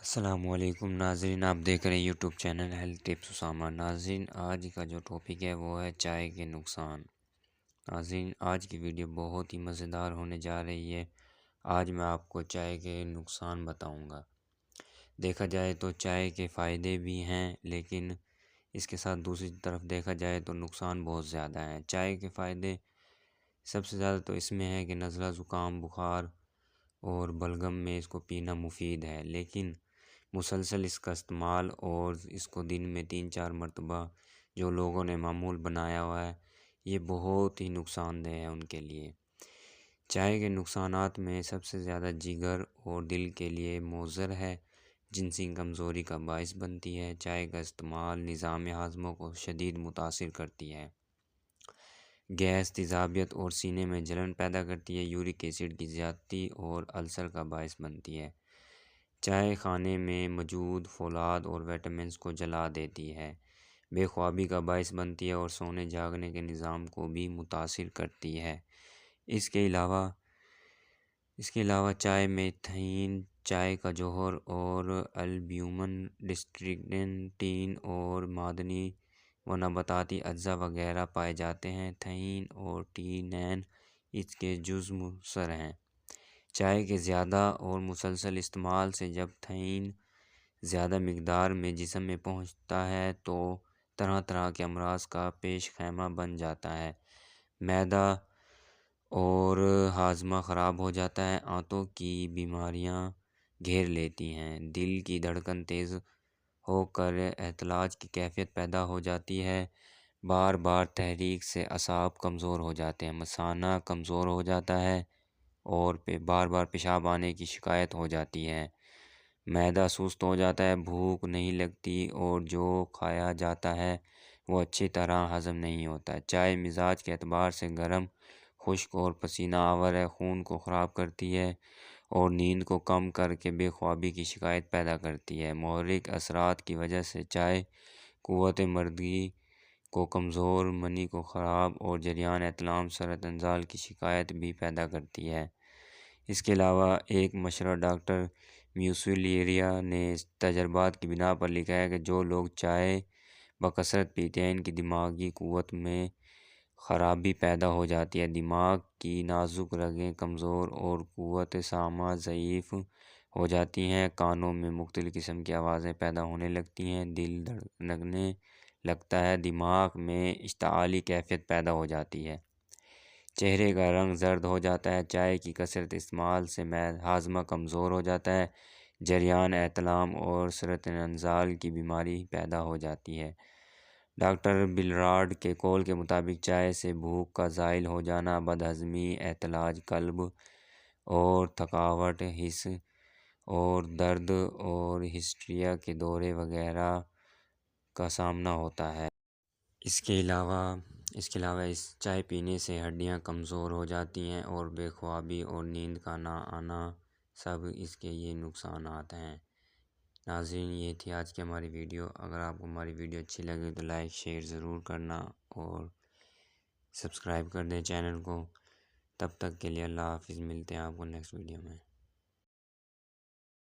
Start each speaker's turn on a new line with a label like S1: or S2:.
S1: السلام علیکم ناظرین، آپ دیکھ رہے ہیں YouTube channel health tips Usama. ناظرین، آج کا جو ٹاپک ہے وہ ہے چائے کے نقصان۔ ناظرین، آج کی ویڈیو بہت ہی مزیدار ہونے جا رہی ہے۔ آج میں آپ کو چائے کے نقصان بتاؤں گا۔ دیکھا جائے تو چائے کے فائدے بھی ہیں، لیکن اس کے ساتھ دوسری طرف دیکھا جائے تو نقصان بہت زیادہ ہیں۔ چائے کے فائدے سب سے زیادہ تو اس میں ہے کہ نزلہ، زکام، بخار اور بلغم میں اس کو پینا مفید ہے، لیکن مسلسل اس کا استعمال اور اس کو دن میں 3-4 مرتبہ جو لوگوں نے معمول بنایا ہوا ہے، یہ بہت ہی نقصان دہ ہے ان کے لیے۔ چائے کے نقصانات میں سب سے زیادہ جگر اور دل کے لیے مضر ہے، جنسی کمزوری کا باعث بنتی ہے۔ چائے کا استعمال نظام ہاضمہ کو شدید متاثر کرتی ہے، گیس، تیزابیت اور سینے میں جلن پیدا کرتی ہے، یورک ایسڈ کی زیادتی اور السر کا باعث بنتی ہے۔ چائے خانے میں موجود فولاد اور وٹامنس کو جلا دیتی ہے، بے خوابی کا باعث بنتی ہے اور سونے جاگنے کے نظام کو بھی متاثر کرتی ہے۔ اس کے علاوہ چائے میں تھین، چائے کا جوہر اور البیومن، ڈسٹرگنٹین اور معدنی و نباتاتی اجزاء وغیرہ پائے جاتے ہیں۔ تھین اور ٹینین اس کے جزء مؤثر ہیں۔ چائے کے زیادہ اور مسلسل استعمال سے جب تھین زیادہ مقدار میں جسم میں پہنچتا ہے تو طرح طرح کے امراض کا پیش خیمہ بن جاتا ہے۔ معدہ اور ہاضمہ خراب ہو جاتا ہے، آنتوں کی بیماریاں گھیر لیتی ہیں، دل کی دھڑکن تیز ہو کر احتجاج کی کیفیت پیدا ہو جاتی ہے، بار بار تحریک سے اعصاب کمزور ہو جاتے ہیں، مثانہ کمزور ہو جاتا ہے اور بار بار پیشاب آنے کی شکایت ہو جاتی ہے، معدہ سست ہو جاتا ہے، بھوک نہیں لگتی اور جو کھایا جاتا ہے وہ اچھی طرح ہضم نہیں ہوتا۔ چائے مزاج کے اعتبار سے گرم، خشک اور پسینہ آور ہے، خون کو خراب کرتی ہے اور نیند کو کم کر کے بے خوابی کی شکایت پیدا کرتی ہے۔ محرک اثرات کی وجہ سے چائے قوت مردی کو کمزور، منی کو خراب اور جریان احتلام، سرطان انزال کی شکایت بھی پیدا کرتی ہے۔ اس کے علاوہ ایک مشرع ڈاکٹر میوسلیریا نے تجربات کی بنا پر لکھا ہے کہ جو لوگ چائے بکثرت پیتے ہیں ان کی دماغی قوت میں خرابی پیدا ہو جاتی ہے، دماغ کی نازک رگیں کمزور اور قوت سامع ضعیف ہو جاتی ہیں، کانوں میں مختلف قسم کی آوازیں پیدا ہونے لگتی ہیں، دل دھڑکنے لگتا ہے، دماغ میں اشتعالی کیفیت پیدا ہو جاتی ہے، چہرے کا رنگ زرد ہو جاتا ہے۔ چائے کی کثرت استعمال سے ہاضمہ کمزور ہو جاتا ہے، جریان احتلام اور سرطان انزال کی بیماری پیدا ہو جاتی ہے۔ ڈاکٹر بلراڈ کے قول کے مطابق چائے سے بھوک کا زائل ہو جانا، بد ہضمی، اعتلاج قلب اور تھکاوٹ، حس اور درد اور ہسٹیریا کے دورے وغیرہ کا سامنا ہوتا ہے۔ اس کے علاوہ اس چائے پینے سے ہڈیاں کمزور ہو جاتی ہیں اور بے خوابی اور نیند کا نہ آنا سب اس کے یہ نقصانات ہیں۔ ناظرین، یہ تھی آج کی ہماری ویڈیو۔ اگر آپ کو ہماری ویڈیو اچھی لگے تو لائک شیئر ضرور کرنا اور سبسکرائب کر دیں چینل کو۔ تب تک کے لیے اللہ حافظ، ملتے ہیں آپ کو نیکسٹ ویڈیو میں۔